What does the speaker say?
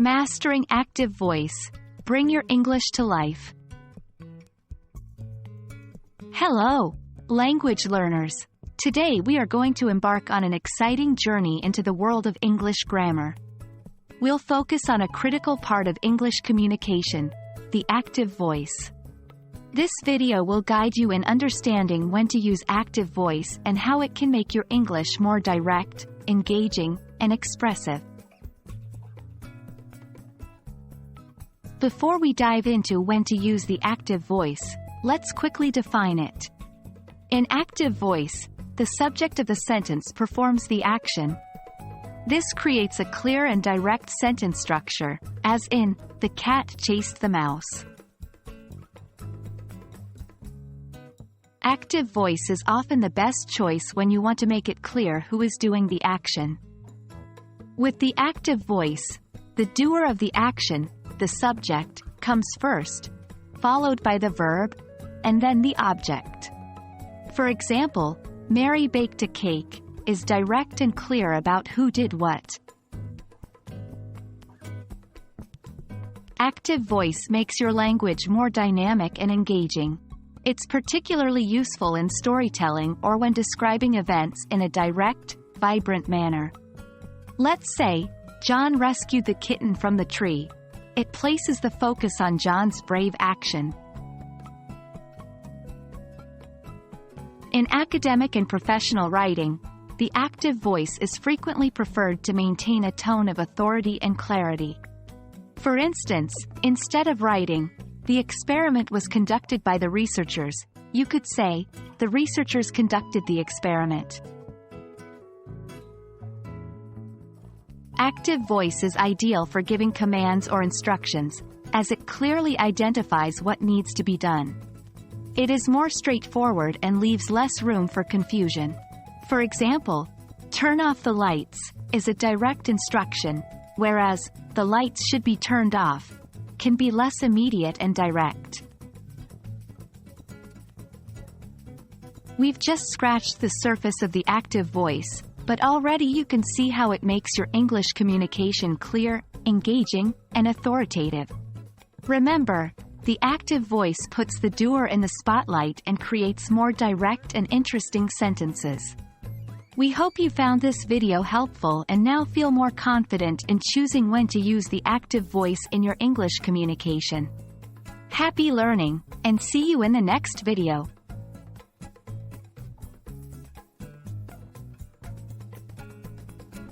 Mastering active voice. Bring your English to life. Hello, language learners. Today we are going to embark on an exciting journey into the world of English grammar. We'll focus on a critical part of English communication, the active voice. This video will guide you in understanding when to use active voice and how it can make your English more direct, engaging, and expressive. Before we dive into when to use the active voice, let's quickly define it. In active voice, the subject of the sentence performs the action. This creates a clear and direct sentence structure, as in, the cat chased the mouse. Active voice is often the best choice when you want to make it clear who is doing the action. With the active voice, the doer of the action, the subject, comes first, followed by the verb, and then the object. For example, Mary baked a cake is direct and clear about who did what. Active voice makes your language more dynamic and engaging. It's particularly useful in storytelling or when describing events in a direct, vibrant manner. Let's say, John rescued the kitten from the tree. It places the focus on John's brave action. In academic and professional writing, the active voice is frequently preferred to maintain a tone of authority and clarity. For instance, instead of writing, "The experiment was conducted by the researchers," you could say, "The researchers conducted the experiment." Active voice is ideal for giving commands or instructions, as it clearly identifies what needs to be done. It is more straightforward and leaves less room for confusion. For example, "Turn off the lights" is a direct instruction, whereas "the lights should be turned off" can be less immediate and direct. We've just scratched the surface of the active voice, but already you can see how it makes your English communication clear, engaging, and authoritative. Remember, the active voice puts the doer in the spotlight and creates more direct and interesting sentences. We hope you found this video helpful and now feel more confident in choosing when to use the active voice in your English communication. Happy learning, and see you in the next video.